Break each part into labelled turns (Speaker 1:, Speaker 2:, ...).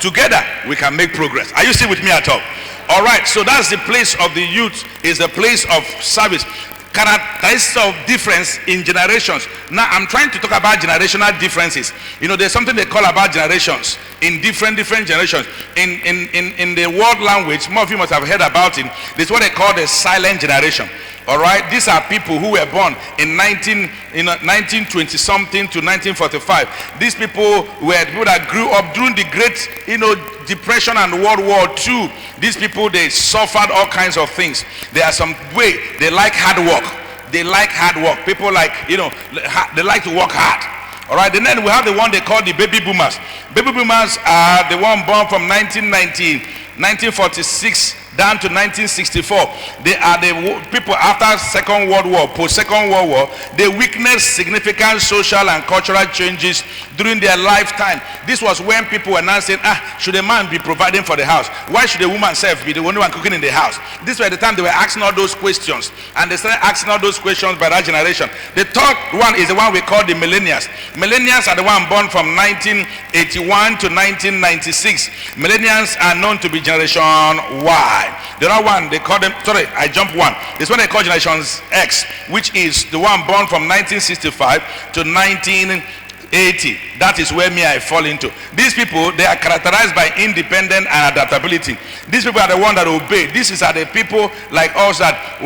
Speaker 1: together we can make progress. Are you still with me at all? All right, so that's the place of the youth, is a place of service. Characteristics of difference in generations. Now I'm trying to talk about generational differences. You know, there's something they call about generations in different generations. In the world language, more of you must have heard about it. This is what they call the silent generation. All right, these are people who were born in 1920 something to 1945. These people were people that grew up during the great, Depression and World War II. These people, they suffered all kinds of things. There are some way they like hard work. They like hard work. People like, they like to work hard. All right, and then we have the one they call the baby boomers. Baby boomers are the one born from 1946 down to 1964. They are the people after Second World War, post-Second World War. They witnessed significant social and cultural changes during their lifetime. This was when people were now saying, should a man be providing for the house? Why should a woman self be the only one cooking in the house? This was the time they were asking all those questions, and they started asking all those questions by that generation. The third one is the one we call the millennials. Millennials are the one born from 1981 to 1996. Millennials are known to be Generation Y. The other one, they call them, sorry, I jumped one. This one they call Generation X, which is the one born from 1965 to 1980. That is where I fall into. These people, they are characterized by independence and adaptability. These people are the ones that obey. These are the people like us that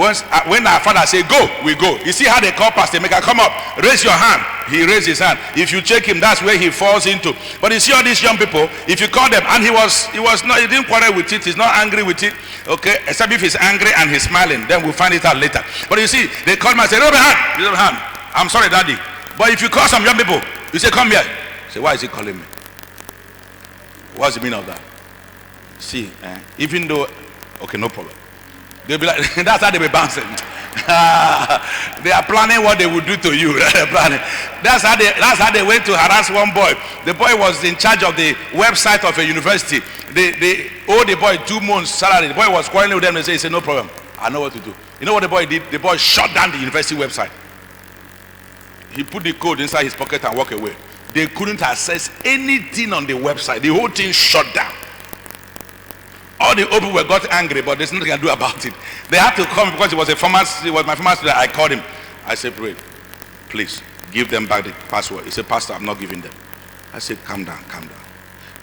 Speaker 1: when our father say go, we go. You see how they call Pastor Maker, come up, raise your hand. He raised his hand. If you check him, that's where he falls into. But you see all these young people, if you call them, and he didn't quarrel with it, he's not angry with it, okay, except if he's angry and he's smiling, then we'll find it out later. But you see, they call him and say, raise your hand. I'm sorry, daddy. But if you call some young people, you say, come here. Say, why is he calling me? What's the meaning of that? See, even though, okay, no problem. They'll be like, that's how they be bouncing. They are planning what they will do to you. That's how they went to harass one boy. The boy was in charge of the website of a university. They owed the boy 2 months salary. The boy was quarreling with them. They said, no problem, I know what to do. You know what the boy did? The boy shut down the university website. He put the code inside his pocket and walked away. They couldn't access anything on the website. The whole thing shut down. All the people got angry, but there's nothing I can do about it. They had to come because it was my former student. I called him. I said, pray, please give them back the password. He said, Pastor, I'm not giving them. I said, calm down.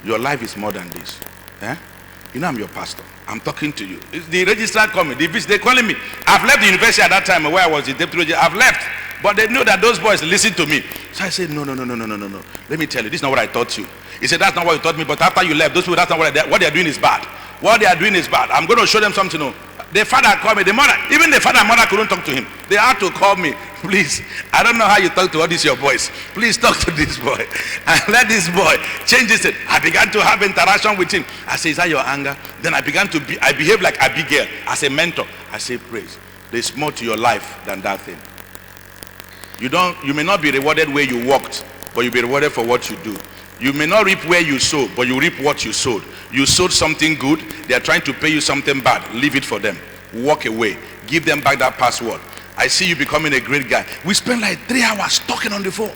Speaker 1: Your life is more than this. I'm your pastor. I'm talking to you. The registrar coming. They're calling me. I've left the university at that time where I was the deputy registrar. I've left. But they know that those boys listen to me. So I said, no. Let me tell you, this is not what I taught you. He said, that's not what you taught me. But after you left, those people, that's not what they're doing is bad. What they are doing is bad. I'm going to show them something. The father called me. The mother, even the father and mother couldn't talk to him. They had to call me. Please, I don't know how you talk to all these your boys. Please talk to this boy. And let this boy change this. I began to have interaction with him. I said, is that your anger? Then I behaved like Abigail as a mentor. I said, praise. There's more to your life than that thing. You may not be rewarded where you walked, but you'll be rewarded for what you do. You may not reap where you sow, but you reap what you sowed. You sowed something good. They are trying to pay you something bad. Leave it for them. Walk away. Give them back that password. I see you becoming a great guy. We spent like 3 hours talking on the phone.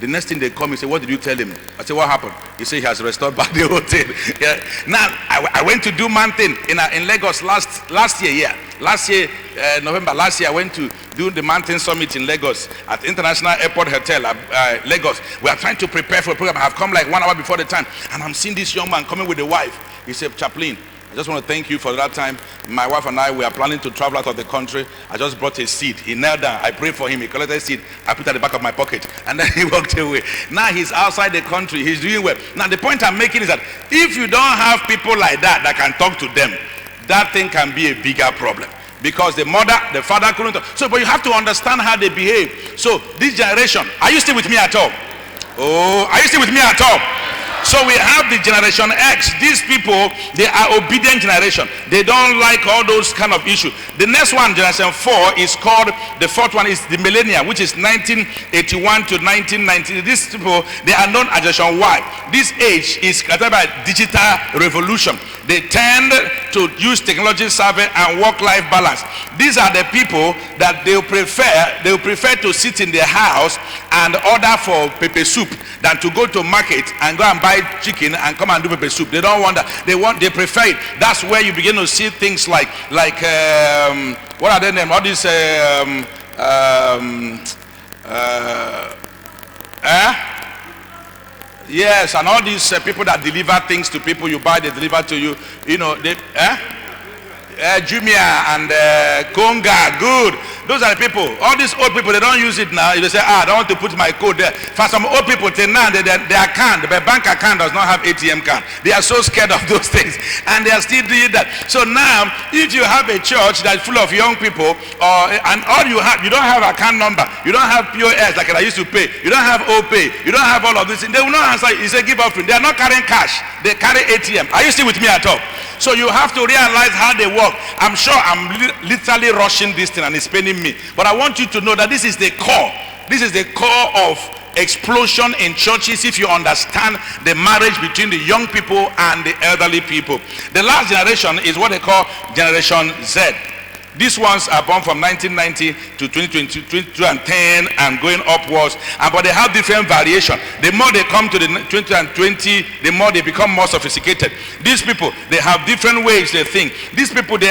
Speaker 1: The next thing they come and say, what did you tell him? I say, what happened? He said he has restored back the hotel. Yeah. Now, I went to do mountain in Lagos last year, November last year. I went to do the mountain summit in Lagos at International Airport Hotel, Lagos. We are trying to prepare for a program. I have come like 1 hour before the time, and I'm seeing this young man coming with a wife. He said, Chaplain, I just want to thank you for that time. My wife and I, we are planning to travel out of the country. I just brought a seed. He knelt down. I prayed for him. He collected a seed. I put it at the back of my pocket. And then he walked away. Now he's outside the country. He's doing well. Now the point I'm making is that if you don't have people like that can talk to them, that thing can be a bigger problem. Because the mother, the father couldn't talk. So, but you have to understand how they behave. So this generation, are you still with me at all? Oh, are you still with me at all? So we have the Generation X. These people, they are obedient generation. They don't like all those kind of issues. The next one, Generation 4, is called, the fourth one is the Millennium, which is 1981 to 1990. These people, they are known as Generation Y. This age is categorized by digital revolution. They tend to use technology survey and work-life balance. These are the people that they prefer to sit in their house and order for pepper soup than to go to market and go and buy chicken and come and do pepper soup. They don't want that. They prefer it. That's where you begin to see things like what are their names? All these yes, and all these people that deliver things to people, you buy, they deliver to you. You know, Jumia and Konga, good. Those are the people. All these old people, they don't use it now. They say, I don't want to put my code there. For some old people, till now, their account, their bank account does not have ATM card. They are so scared of those things, and they are still doing that. So now, if you have a church that's full of young people, and all you have, you don't have account number, you don't have POS like I used to pay, you don't have OPay, you don't have all of this, they will not answer. You say give offering. They are not carrying cash. They carry ATM. Are you still with me at all? So you have to realize how they work. I'm sure I'm literally rushing this thing and it's paining me. But I want you to know that this is the core. This is the core of explosion in churches if you understand the marriage between the young people and the elderly people. The last generation is what they call Generation Z. These ones are born from 1990 to 2020, 2010 and going upwards, but they have different variation. The more they come to the 2020, the more they become more sophisticated. These people, they have different ways they think. These people,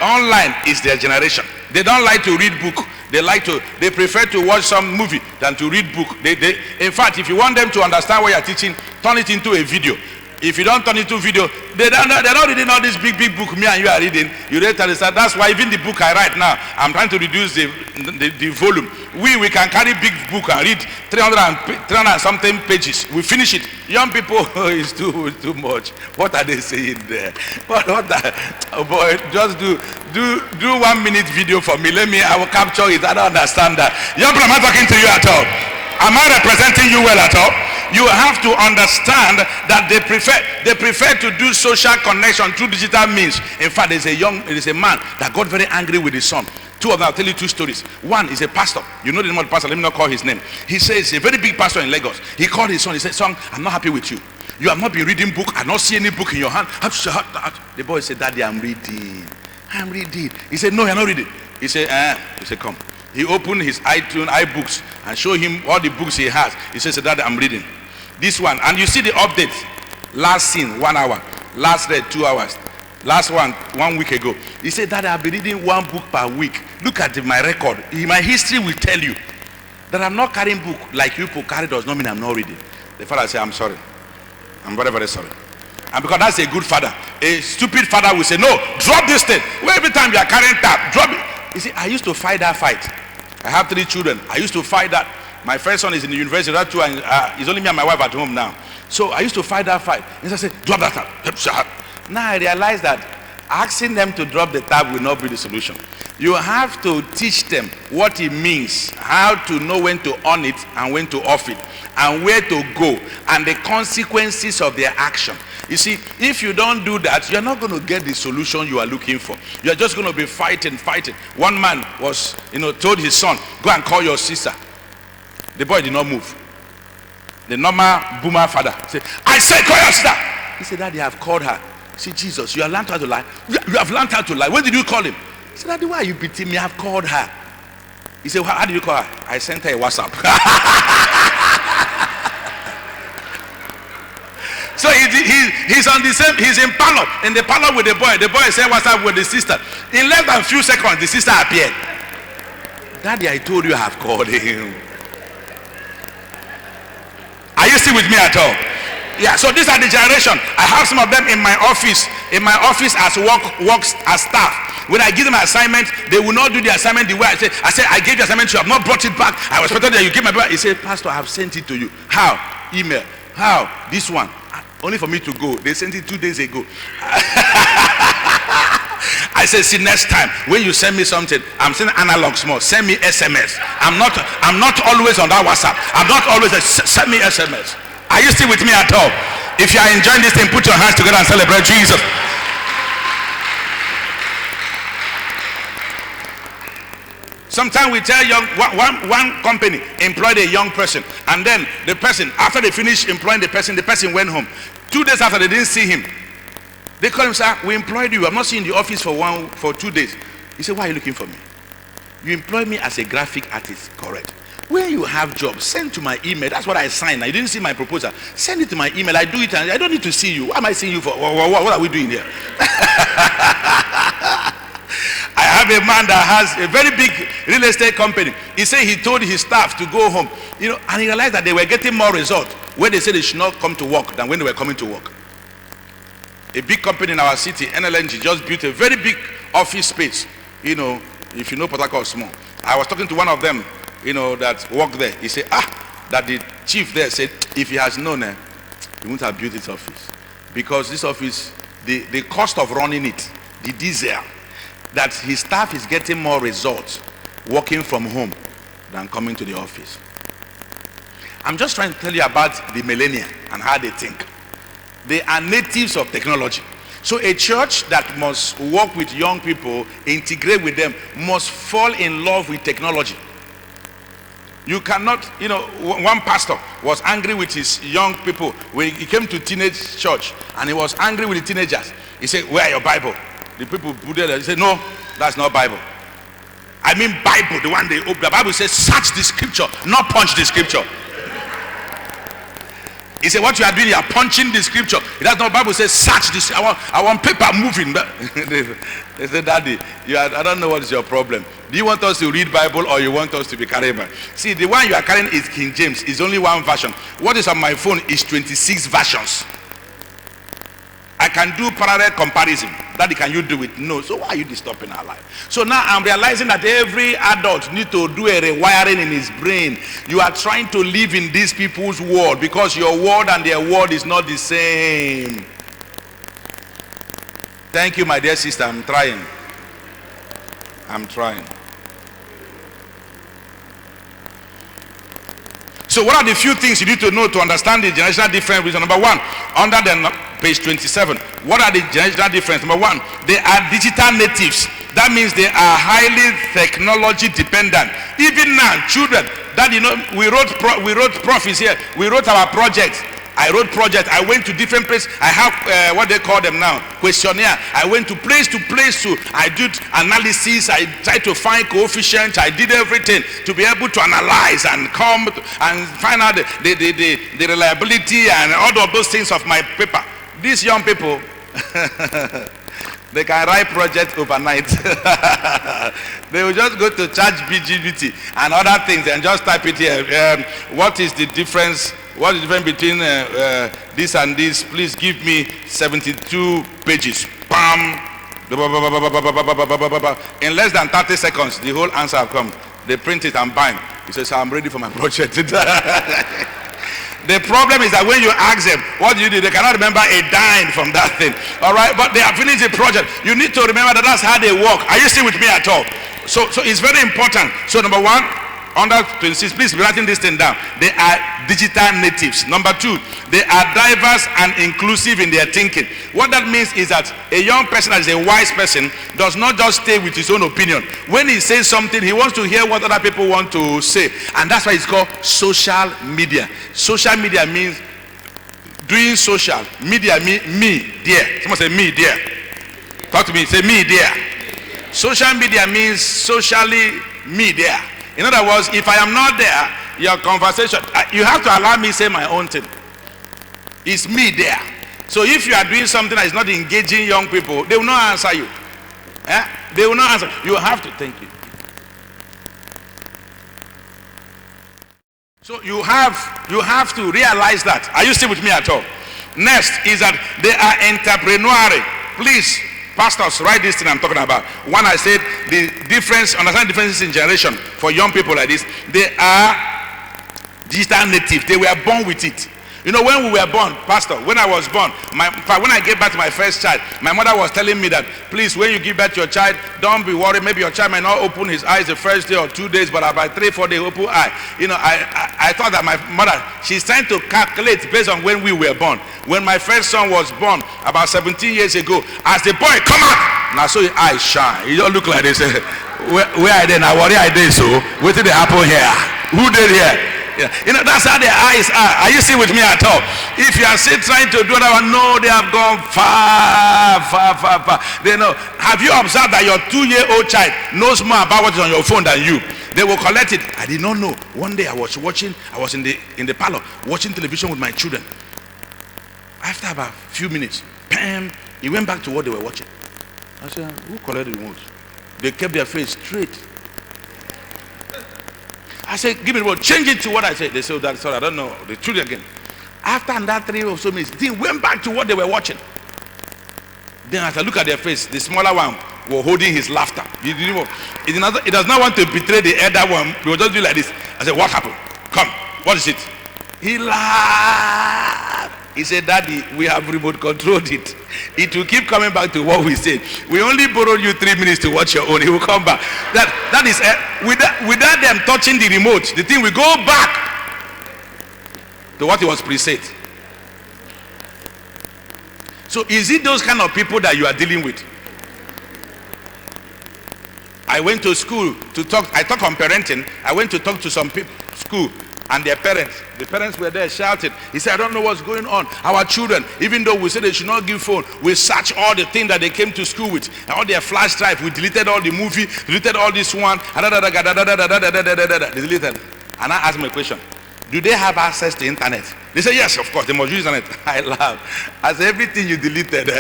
Speaker 1: online is their generation. They don't like to read book. They prefer to watch some movie than to read book. In fact, if you want them to understand what you're teaching, turn it into a video. If you don't turn it into video, they're not reading all this big book me and you are reading. You read understand. That's why even the book I write now, I'm trying to reduce the volume. We can carry big book and read 300 something pages. We finish it. Young people is too much. What are they saying there? What oh boy, just do 1 minute video for me. I will capture it. I don't understand that. Young people, am I talking to you at all? Am I representing you well at all? You have to understand that they prefer to do social connection through digital means. In fact, there's a man that got very angry with his son. Two of them, I'll tell you two stories. One is a pastor. You know the name of the pastor. Let me not call his name. He says, a very big pastor in Lagos. He called his son. He said, son, I'm not happy with you. You have not been reading book. I not see any book in your hand. The boy said, Daddy, I'm reading. He said, no, you're not reading. He said, come. He opened his iBooks and showed him all the books he has. He says, Daddy, I'm reading. This one, and you see the update. Last scene, 1 hour. Last read, 2 hours. Last one, 1 week ago. He said, Daddy, I'll be reading 1 book per week. Look at my record. My history will tell you that I'm not carrying book like you people carry does not mean I'm not reading. The father said, I'm sorry. I'm very, very sorry. And because that's a good father. A stupid father will say, no, drop this thing. Well, every time you are carrying tap, drop it. You see, I used to fight that fight. I have 3 children. I used to fight that. My first son is in the university, that too, and it's only me and my wife at home now. So I used to fight that fight. And I said, drop that tab. Now I realize that asking them to drop the tab will not be the solution. You have to teach them what it means, how to know when to on it and when to off it, and where to go, and the consequences of their action. You see, if you don't do that, you're not going to get the solution you are looking for. You're just going to be fighting. One man was, told his son, go and call your sister. The boy did not move. The normal boomer father said, I said, call your sister. He said, Daddy, I have called her. He said, Jesus, you have learned how to lie. You have learned how to lie. When did you call him? He said, Daddy, why are you beating me? I have called her. He said, how did you call her? I sent her a WhatsApp. So he's on the same, he's in the parlor with the boy. The boy said WhatsApp with the sister. In less than a few seconds, the sister appeared. Daddy, I told you I have called him. Are you still with me at all? Yeah, so these are the generation. I have some of them in my office. In my office as works as staff. When I give them an assignment, they will not do the assignment the way I say. I gave the assignment, you have not brought it back. I was expecting that you give my back. He said, Pastor, I have sent it to you. How? Email. How? This one. Only for me to go. They sent it 2 days ago. I said, see, next time when you send me something, I'm sending analogs more. Send me SMS. I'm not always on that WhatsApp. I'm not always send me SMS. Are you still with me at all? If you are enjoying this thing, put your hands together and celebrate Jesus. Sometimes we tell one company employed a young person, and then the person, after they finished employing the person went home. 2 days after, they didn't see him. They call him, sir, we employed you. I'm not seeing the office for 2 days. He said, why are you looking for me? You employed me as a graphic artist, correct? When you have jobs, send to my email. That's what I signed. I didn't see my proposal. Send it to my email. I do it and I don't need to see you. What am I seeing you for? What are we doing here? I have a man that has a very big real estate company. He said he told his staff to go home, and he realized that they were getting more results when they said they should not come to work than when they were coming to work. A big company in our city, NLNG, just built a very big office space. If you know Port Harcourt small. I was talking to one of them, that worked there. He said, that the chief there said, if he has known, he wouldn't have built this office. Because this office, the cost of running it, the diesel, that his staff is getting more results working from home than coming to the office. I'm just trying to tell you about the millennial and how they think. They are natives of technology. So a church that must work with young people, integrate with them, must fall in love with technology. You cannot, one pastor was angry with his young people when he came to teenage church, and he was angry with the teenagers. He said, where are your Bible? The people put there, they said, no, that's not Bible. I mean Bible, the one they open. The Bible says, search the scripture, not punch the scripture. He said, what you are doing, you are punching the scripture. That's not Bible says, search this. I want paper moving. They said, Daddy, I don't know what is your problem. Do you want us to read Bible or you want us to be carrying? See, the one you are carrying is King James. It's only one version. What is on my phone is 26 versions. I can do parallel comparison. Daddy, can you do it? No. So why are you disturbing our life? So now I'm realizing that every adult needs to do a rewiring in his brain. You are trying to live in these people's world because your world and their world is not the same. Thank you, my dear sister. I'm trying. So what are the few things you need to know to understand the generational difference? Number one, under the page 27, what are the generational difference? Number one, they are digital natives. That means they are highly technology dependent. Even now, children, that we wrote prophets here. We wrote our projects. I wrote projects. I went to different places. I have what they call them now, questionnaire. I went to place to I did analysis. I tried to find coefficients. I did everything to be able to analyze and come and find out the reliability and all of those things of my paper. These young people, they can write projects overnight. They will just go to ChatGPT and other things and just type it here. What is the difference? What is the difference between this and this? Please give me 72 pages. Bam! In less than 30 seconds, the whole answer will come. They print it and bang. He says, I'm ready for my project. The problem is that when you ask them, what do you do? They cannot remember a dime from that thing. All right? But they have finished the project. You need to remember that that's how they work. Are you still with me at all? So it's very important. So number one, under 26, please be writing this thing down. They are digital natives. Number two, they are diverse and inclusive in their thinking. What that means is that a young person that is a wise person does not just stay with his own opinion. When he says something, he wants to hear what other people want to say. And that's why it's called social media. Social media means doing social. Media means me, dear. Someone say me, dear. Talk to me. Say me, dear. Social media means socially me, dear. In other words, if I am not there, your conversation, you have to allow me to say my own thing. It's me there. So if you are doing something that is not engaging young people, they will not answer you. They will not answer. You have to. Thank you. So you have to realize that. Are you still with me at all? Next is that they are entrepreneurial. Please, pastors, write this thing I'm talking about. One, I said the difference, understand the differences in generation for young people like this. They are digital native. They were born with it. When we were born, pastor, when I was born, when I gave birth to my first child, my mother was telling me that, please, when you give birth to your child, don't be worried. Maybe your child might not open his eyes the first day or 2 days, but about 3-4 days, open eye. I thought that my mother, she's trying to calculate based on when we were born. When my first son was born, about 17 years ago, as the boy come out, now so his eyes shine. He don't look like this. Where I did, now what I did, so what did happen here? Who did here? Yeah. That's how their eyes are. Are you still with me at all? If you are still trying to do that, no, they have gone far. They know. Have you observed that your 2-year-old child knows more about what is on your phone than you? They will collect it. I did not know. One day I was in the parlor watching television with my children. After about a few minutes, bam, he went back to what they were watching. I said, who collected the remote? They kept their face straight. I said, give me the remote, change it to what I said. They said, oh, that's sorry, I don't know. The children again. After that 3 or so minutes, they went back to what they were watching. Then as I look at their face, the smaller one was holding his laughter. He does not want to betray the elder one. He was just doing like this. I said, what happened? Come, what is it? He laughed. He said, Daddy, we have remote controlled it. It will keep coming back to what we said. We only borrowed you 3 minutes to watch your own. He will come back. That is without them touching the remote, the thing will go back to what it was preset. So is it those kind of people that you are dealing with? I went to school to talk. I talk on parenting. I went to talk to some people, school, and their parents. The parents were there shouting. He said, I don't know what's going on. Our children, even though we said they should not give phone, we search all the things that they came to school with, all their flash drive. We deleted all the movie, deleted all this one. They deleted. And I asked them a question. Do they have access to internet? They say, yes, of course, they must use internet. I laugh. As everything you deleted,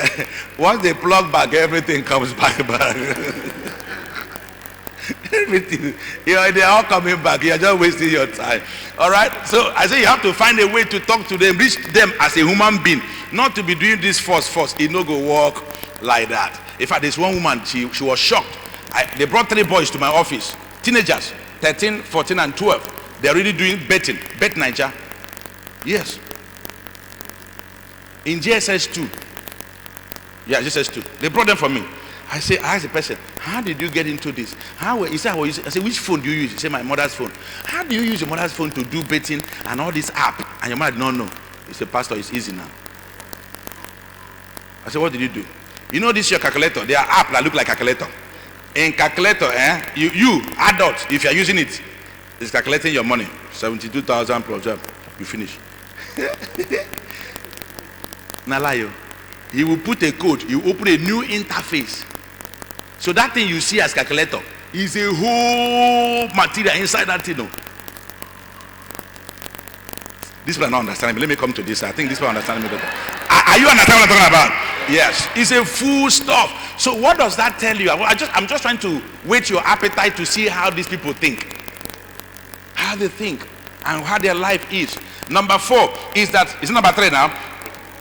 Speaker 1: once they plug back, everything comes back. Everything, they're all coming back. You're just wasting your time. All right? So I say you have to find a way to talk to them, reach them as a human being, not to be doing this force. It no go work like that. In fact, this one woman, she was shocked. They brought 3 boys to my office, teenagers, 13, 14, and 12. They're really doing betting. Bet Niger. Yes. In JSS 2. Yeah, JSS 2. They brought them for me. I asked the person, how did you get into this? He said, I said, which phone do you use? He said, my mother's phone. How do you use your mother's phone to do betting and all this app? And your mother did not know. He said, Pastor, it's easy now. I said, what did you do? You know this is your calculator. There are apps that look like calculator. In calculator, you adults, if you are using it, it's calculating your money. 72,000 plus job. You finish. Nalayo. He will put a code. He will open a new interface. So that thing you see as calculator is a whole material inside that thing. No. This people are not understanding me. Let me come to this. I think this people understand me better. Are you understanding what I'm talking about? Yes. It's a full stuff. So what does that tell you? I'm just trying to whet your appetite to see how these people think. How they think and how their life is. Number 4 is that, is it number 3 now?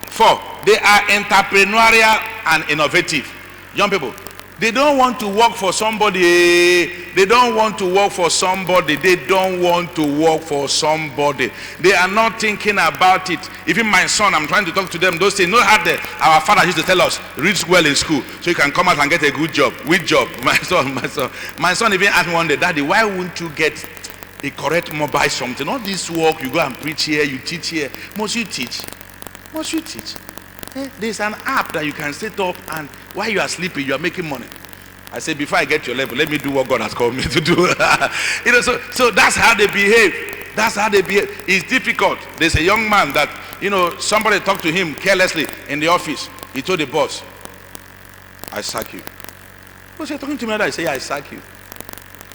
Speaker 1: 4, they are entrepreneurial and innovative. Young people, they don't want to work for somebody. They don't want to work for somebody. They don't want to work for somebody. They are not thinking about it. Even my son, I'm trying to talk to them. Those things, know how our father used to tell us, read well in school so you can come out and get a good job. Which job? My son even asked me one day, Daddy, why wouldn't you get a correct mobile something? All this work, you go and preach here, you teach here. Must you teach? Must you teach? There's an app that you can set up, and while you are sleeping, you are making money. I said, before I get to your level, let me do what God has called me to do. So that's how they behave. That's how they behave. It's difficult. There's a young man that, somebody talked to him carelessly in the office. He told the boss, I sack you. He was talking to me, I say, I sack you.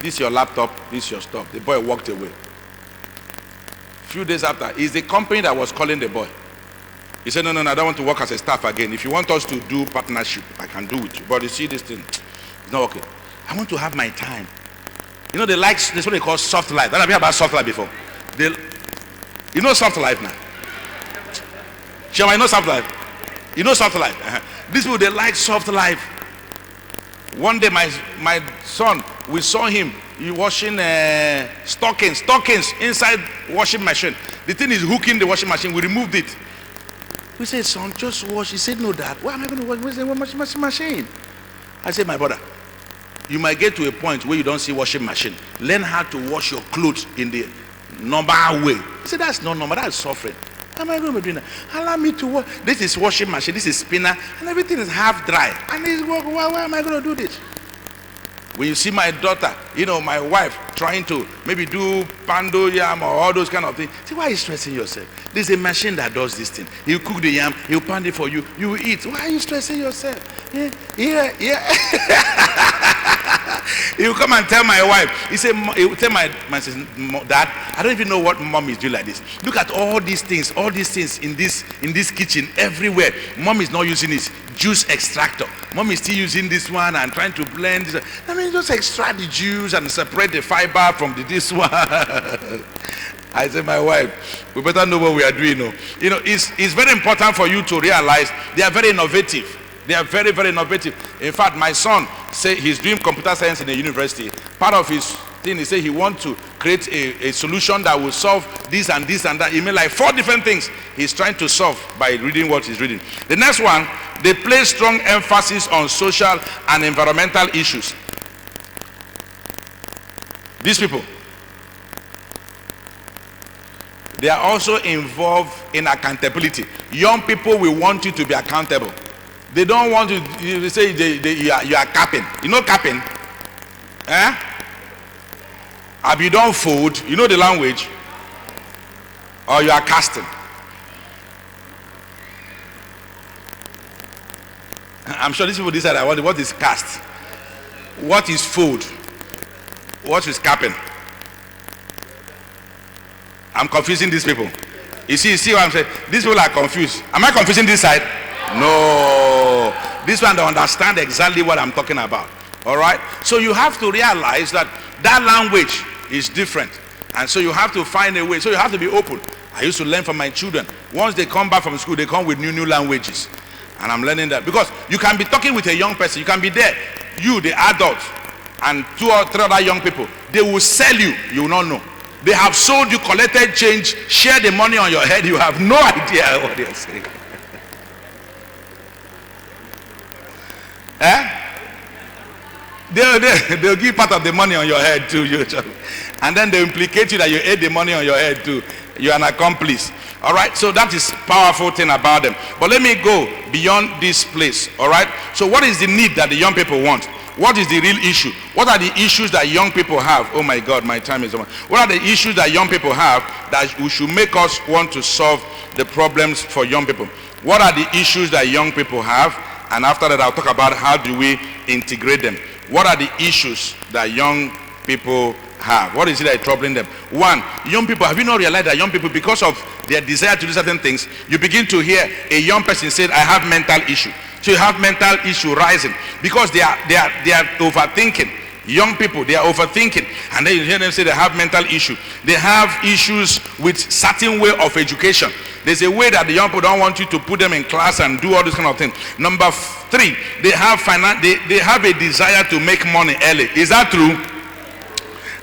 Speaker 1: This is your laptop, this is your stuff. The boy walked away. A few days after, it's the company that was calling the boy. He said, no, I don't want to work as a staff again. If you want us to do partnership, I can do with you. But you see this thing, it's not okay. I want to have my time. They like, that's what they call soft life. Have you heard about soft life before? You know soft life now? Shema, you know soft life? You know soft life? These people, they like soft life. One day, my son, we saw him washing stockings inside washing machine. The thing is hooking the washing machine. We removed it. We said, son, just wash. He said, no, Dad. Why am I going to wash? We said, washing machine. I said, my brother, you might get to a point where you don't see washing machine. Learn how to wash your clothes in the normal way. He said, that's not normal. That's suffering. How am I going to be doing that? Allow me to wash. This is washing machine. This is spinner. And everything is half dry. And he's working. Why am I going to do this? When you see my daughter, my wife trying to maybe do pando yam or all those kind of things, say, why are you stressing yourself? There's a machine that does this thing. He'll cook the yam, he'll pound it for you, you will eat. Why are you stressing yourself? Yeah. He will come and tell my wife. He will tell my sister, Dad, I don't even know what mom is doing like this. Look at all these things in this kitchen everywhere. Mom is not using this juice extractor. Mom is still using this one and trying to blend this. I mean, just extract the juice and separate the fiber from this one. I said, my wife, we better know what we are doing. You know, it's very important for you to realize they are very innovative. They are very, very innovative. In fact, my son say he's doing computer science in a university. Part of his thing, he said he wants to create a solution that will solve this and this and that. He made like 4 different things he's trying to solve by reading what he's reading. The next one, they place strong emphasis on social and environmental issues. These people, they are also involved in accountability. Young people will want you to be accountable. They don't want you say you are capping. You know capping? Eh? Have you done food? You know the language? Or you are casting? I'm sure these people decide what is cast? What is food? What is capping? I'm confusing these people. You see what I'm saying? These people are confused. Am I confusing this side? No. This one don't understand exactly what I'm talking about. All right? So you have to realize that language is different. And so you have to find a way. So you have to be open. I used to learn from my children. Once they come back from school, they come with new languages. And I'm learning that. Because you can be talking with a young person. You can be there. You, the adult, and 2 or 3 other young people. They will sell you. You will not know. They have sold you, collected change, share the money on your head. You have no idea what they're saying. They'll give part of the money on your head too. And then they implicate you that you ate the money on your head too. You're an accomplice. All right, so that is powerful thing about them. But let me go beyond this place. All right, so what is the need that the young people want? What is the real issue? What are the issues that young people have? Oh my God, my time is over. What are the issues that young people have that we should make us want to solve the problems for young people? What are the issues that young people have? And after that, I'll talk about how do we integrate them. What are the issues that young people have? What is it that is troubling them? One, young people, have you not realized that young people, because of their desire to do certain things, you begin to hear a young person say, I have mental issue. So you have mental issue rising because they are overthinking. Young people, they are overthinking, and then you hear them say they have mental issue. They have issues with certain way of education. There's a way that the young people don't want you to put them in class and do all this kind of thing. Number 3, they have a desire to make money early. Is that true?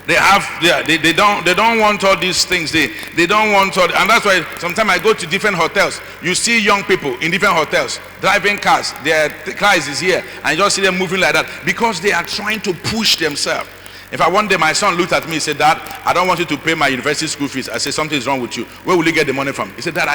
Speaker 1: They don't want all these things. They don't want all, and that's why sometimes I go to different hotels. You see young people in different hotels driving cars. Their car is here, and you just see them moving like that because they are trying to push themselves. In fact, one day my son looked at me and said, Dad, I don't want you to pay my university school fees. I said, something is wrong with you. Where will you get the money from? He said, Dad,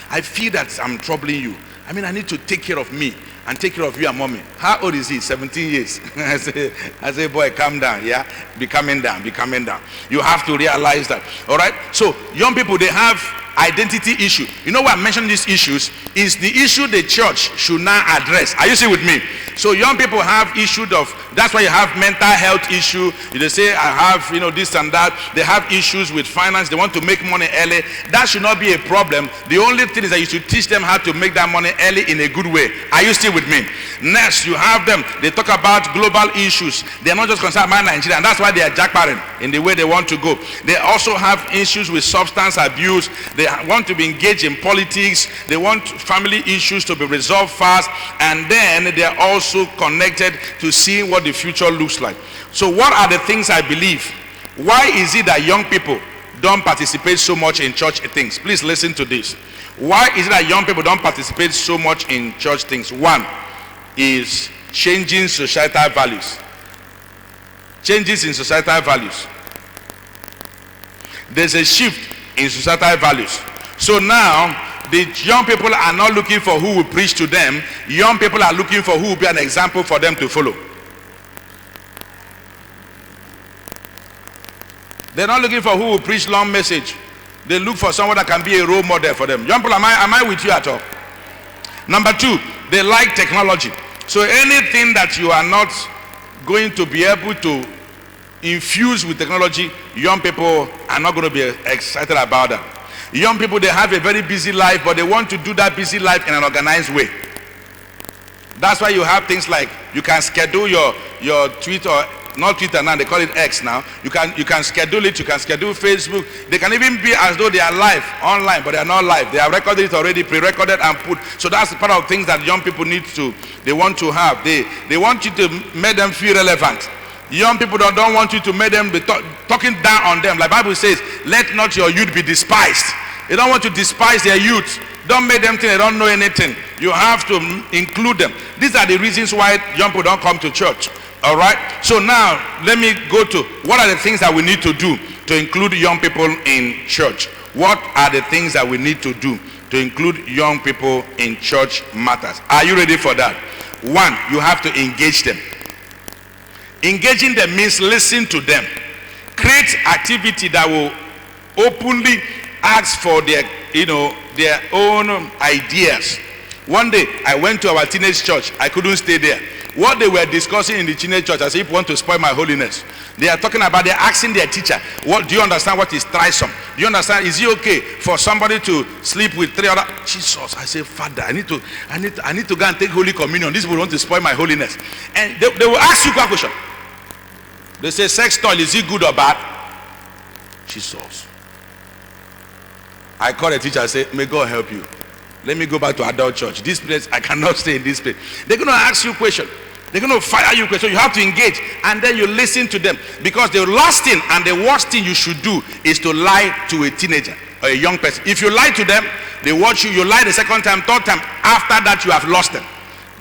Speaker 1: I feel that I'm troubling you. I mean, I need to take care of me and take care of you and mommy. How old is he? 17 years. I say, boy, calm down. Yeah, be coming down. You have to realize that. All right. So young people, they have identity issue. You know why I'm mentioning these issues is the issue the church should now address. Are you still with me? So young people have issues of, that's why you have mental health issue. They say I have, this and that. They have issues with finance. They want to make money early. That should not be a problem. The only thing is that you should teach them how to make that money early in a good way. Are you still with me? Next, you have them. They talk about global issues. They're not just concerned about Nigeria, and that's why they are jackpotting in the way they want to go. They also have issues with substance abuse. They want to be engaged in politics. They want family issues to be resolved fast, and then they are also connected to see what the future looks like. So what are the things I believe? Why is it that young people don't participate so much in church things? Please listen to this. Why is it that young people don't participate so much in church things? One is changing societal values. Changes in societal values. There's a shift in societal values. So now the young people are not looking for who will preach to them. Young people are looking for who will be an example for them to follow. They're not looking for who will preach long message. They look for someone that can be a role model for them. Young people, am I with you at all? Number 2, they like technology. So anything that you are not going to be able to infuse with technology, young people are not going to be excited about that. Young people, they have a very busy life, but they want to do that busy life in an organized way. That's why you have things like you can schedule your tweet, or not Twitter now, they call it X now. You can schedule it, you can schedule Facebook. They can even be as though they are live online, but they are not live. They have recorded it already, pre-recorded and put. So that's part of things that young people they want to have. They want you to make them feel relevant. Young people don't want you to make them be talking down on them. Like the Bible says, let not your youth be despised. They don't want to despise their youth. Don't make them think they don't know anything. You have to include them. These are the reasons why young people don't come to church. All right? So now, let me go to what are the things that we need to do to include young people in church. What are the things that we need to do to include young people in church matters? Are you ready for that? One, you have to engage them. Engaging them means listen to them. Create activity that will openly ask for their own ideas. One day, I went to our teenage church. I couldn't stay there. What they were discussing in the teenage church, as if you want to spoil my holiness. They are talking about, they're asking their teacher, do you understand what is threesome? Do you understand, is it okay for somebody to sleep with 3 other? Jesus, I say, Father, I need to go and take Holy Communion. These people want to spoil my holiness. And they will ask you a question. They say, sex toy, is it good or bad? Jesus. I call the teacher and say, may God help you. Let me go back to adult church. This place, I cannot stay in this place. They're going to ask you a question. They're going to fire you a question. You have to engage, and then you listen to them. Because the last thing and the worst thing you should do is to lie to a teenager or a young person. If you lie to them, they watch you. You lie the second time, third time. After that, you have lost them.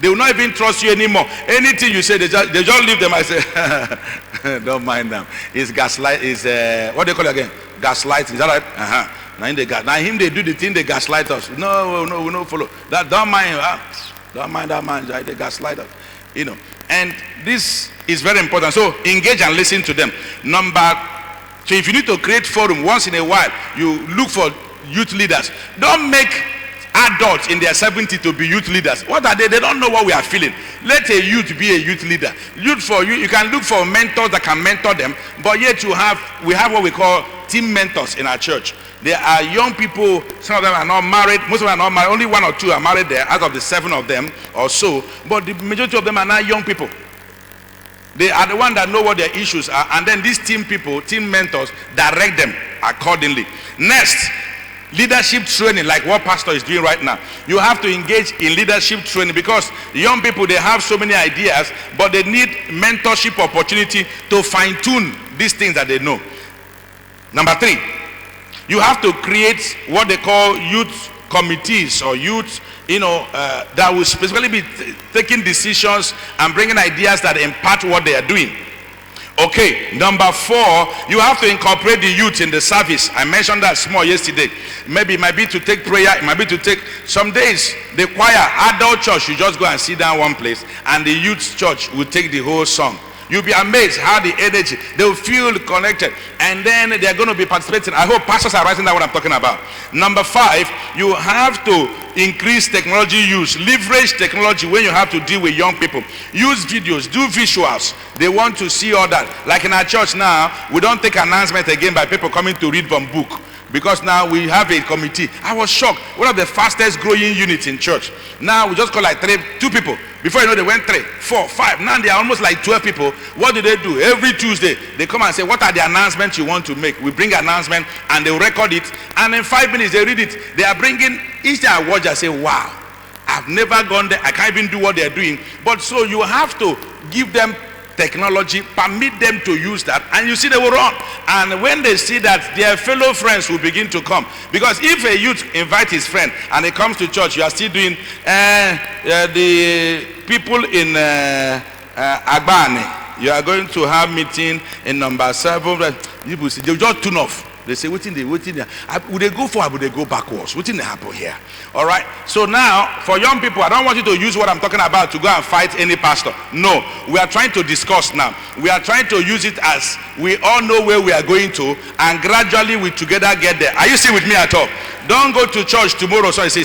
Speaker 1: They will not even trust you anymore. Anything you say, they just leave them. I say, don't mind them. It's gaslight. It's what do you call it again? Gaslight. Is that right? Now him they do the thing, they gaslight us. No, we don't follow. That don't mind. Don't mind that man. They gaslight us. And this is very important. So engage and listen to them. So if you need to create forum once in a while, you look for youth leaders. Don't make adults in their 70s to be youth leaders. What are they? They don't know what we are feeling. Let a youth be a youth leader. You can look for mentors that can mentor them, but yet we have what we call team mentors in our church. There are young people, some of them are not married, most of them are not married, only 1 or 2 are married there out of the 7 of them or so, but the majority of them are not young people. They are the ones that know what their issues are, and then these team mentors, direct them accordingly. Next, leadership training, like what pastor is doing right now. You have to engage in leadership training, because young people, they have so many ideas, but they need mentorship opportunity to fine-tune these things that they know. Number 3, you have to create what they call youth committees or youth, that will specifically be taking decisions and bringing ideas that impart what they are doing. Okay, number 4, you have to incorporate the youth in the service. I mentioned that small yesterday. Maybe it might be to take prayer, it might be to take some days. The choir, adult church, you just go and sit down one place, and the youth church will take the whole song. You'll be amazed how the energy, they'll feel connected, and then they're going to be participating. I hope pastors are writing down what I'm talking about. Number 5, you have to increase technology use. Leverage technology when you have to deal with young people. Use videos, do visuals. They want to see all that. Like in our church now, we don't take announcement again by people coming to read from book, because now we have a committee. I was shocked. One of the fastest growing units in church. Now we just call like 2 people. Before you know, they went 3, 4, 5. Now they are almost like 12 people. What do? Every Tuesday, they come and say, what are the announcements you want to make? We bring announcement, and they record it. And in 5 minutes, they read it. They are bringing, each time I watch, I say, wow, I've never gone there. I can't even do what they're doing. But so you have to give them technology, permit them to use that, and you see they will run. And when they see that, their fellow friends will begin to come. Because if a youth invite his friend and he comes to church, you are still doing the people in Agbane, you are going to have meeting in number 7. People see, they'll just tune off. They say, would they go forward, would they go backwards? What didn't happen here? All right. So now, for young people, I don't want you to use what I'm talking about to go and fight any pastor. No, we are trying to discuss now. We are trying to use it as we all know where we are going to, and gradually we together get there. Are you still with me at all? Don't go to church tomorrow. So I say,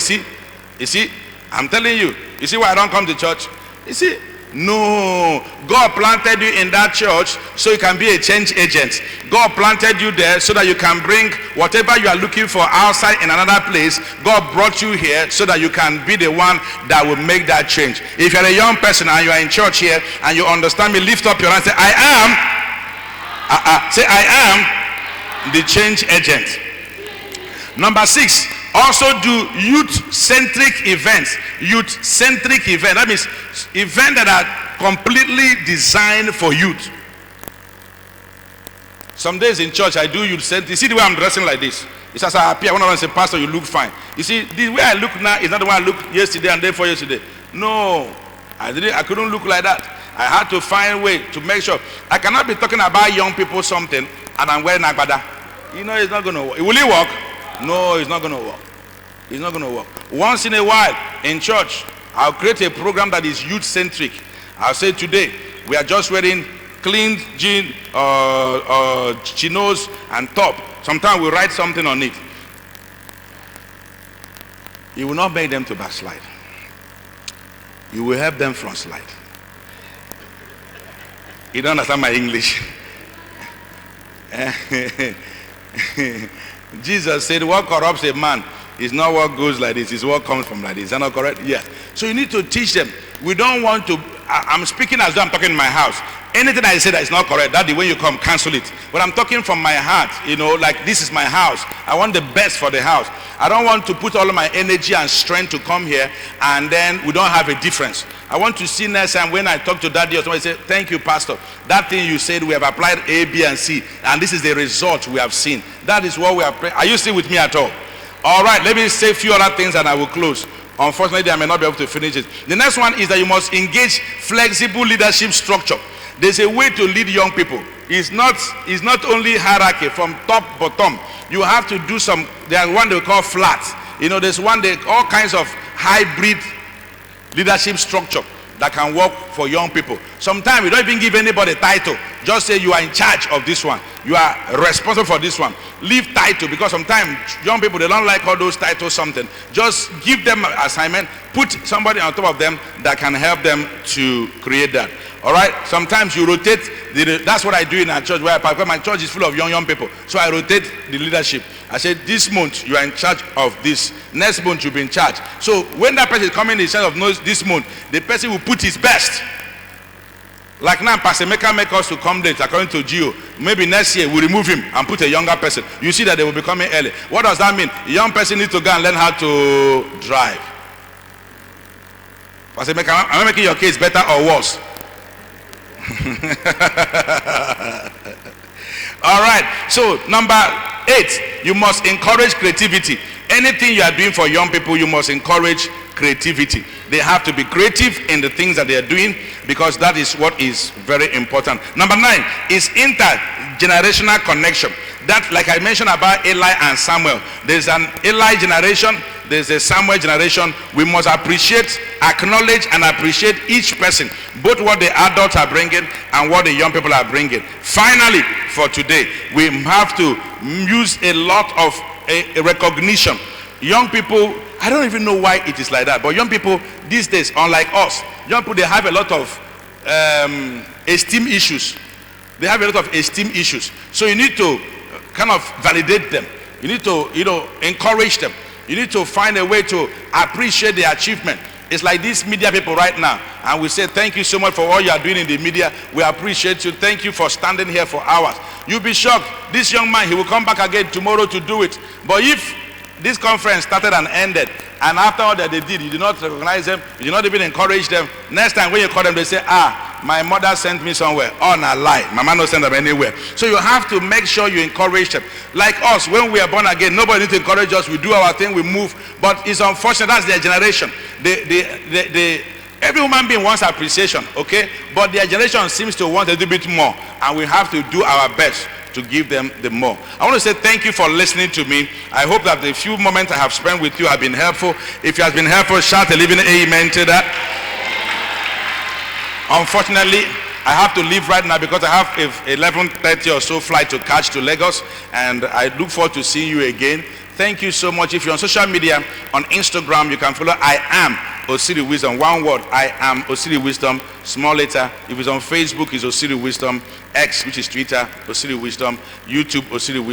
Speaker 1: you see, I'm telling you, you see why I don't come to church? You see, No. God planted you in that church so you can be a change agent. God planted you there so that you can bring whatever you are looking for outside in another place. God brought you here so that you can be the one that will make that change. If you're a young person and you are in church here and you understand me, lift up your hand and say, I am. Say, I am the change agent. Number 6. Also do youth-centric events. Youth-centric events. That means events that are completely designed for youth. Some days in church I do youth-centric. You see the way I'm dressing like this? It's as I appear. One of them say, Pastor, you look fine. You see, the way I look now is not the way I looked yesterday and day before yesterday. No, I couldn't look like that. I had to find a way to make sure. I cannot be talking about young people something and I'm wearing agbada. You know, it's not going to work. Will it work? No, it's not going to work. It's not going to work. Once in a while in church, I'll create a program that is youth-centric. I'll say today, we are just wearing clean jeans, chinos and top. Sometimes we write something on it. You will not make them to backslide. You will help them front slide. You don't understand my English. Jesus said, what corrupts a man is not what goes like this, it's what comes from like this. Is that not correct? Yes. So you need to teach them. We don't want to, I'm speaking as though I'm talking in my house. Anything I say that is not correct, Daddy, when you come, cancel it. But I'm talking from my heart, you know, like this is my house. I want the best for the house. I don't want to put all of my energy and strength to come here and then we don't have a difference. I want to see next time when I talk to Daddy or somebody say, thank you, Pastor. That thing you said, we have applied A, B, and C. And this is the result we have seen. That is what we are praying. Are you still with me at all? All right, let me say a few other things and I will close. Unfortunately, I may not be able to finish it. The next one is that you must engage flexible leadership structure. There's a way to lead young people. It's not only hierarchy from top bottom. You have to do some, there's one they call flat. You know, there's one, all kinds of hybrid leadership structure that can work for young people. Sometimes you don't even give anybody a title. Just say you are in charge of this one. You are responsible for this one. Leave title, because sometimes young people, they don't like all those titles something. Just give them an assignment. Put somebody on top of them that can help them to create that. All right? Sometimes you rotate. That's what I do in our church where I park. My church is full of young people. So I rotate the leadership. I said, this month you are in charge of this. Next month you'll be in charge. So when that person is coming in charge of this month, the person will put his best. Like now, Pastor Mecca make us to come late according to Gio. Maybe next year we remove him and put a younger person. You see that they will be coming early. What does that mean? A young person needs to go and learn how to drive. Pastor Mecca, am I making your case better or worse? All right. So number 8, you must encourage creativity. Anything you are doing for young people, you must encourage creativity. They have to be creative in the things that they are doing, because that is what is very important. Number 9 is intergenerational connection. That, like I mentioned about Eli and Samuel, there's an Eli generation, there's a Samuel generation. We must appreciate, acknowledge and appreciate each person, both what the adults are bringing and what the young people are bringing. Finally, for today, we have to use a lot of a recognition. Young people, I don't even know why it is like that, but young people these days, unlike us, young people, they have a lot of esteem issues. They have a lot of esteem issues. So you need to kind of validate them. You need to, encourage them. You need to find a way to appreciate their achievement. It's like these media people right now, and we say thank you so much for all you are doing in the media. We appreciate you. Thank you for standing here for hours. You'll be shocked. This young man, he will come back again tomorrow to do it. But if this conference started and ended, and after all that they did, you did not recognize them, you did not even encourage them, next time when you call them, they say, my mother sent me somewhere. Oh, not lie. Mama no send them anywhere. So you have to make sure you encourage them. Like us, when we are born again, nobody needs to encourage us. We do our thing, we move. But it's unfortunate, that's their generation. Every human being wants appreciation, okay? But their generation seems to want a little bit more. And we have to do our best to give them the more. I want to say thank you for listening to me. I hope that the few moments I have spent with you have been helpful. If it has been helpful, shout a living amen to that. Unfortunately, I have to leave right now because I have a 11:30 or so flight to catch to Lagos, and I look forward to seeing you again. Thank you so much. If you're on social media, on Instagram, you can follow I am Osiri Wisdom. One word, I am Osiri Wisdom. Small letter. If it's on Facebook, it's Osiri Wisdom. X, which is Twitter, Osiri Wisdom. YouTube, Osiri Wisdom.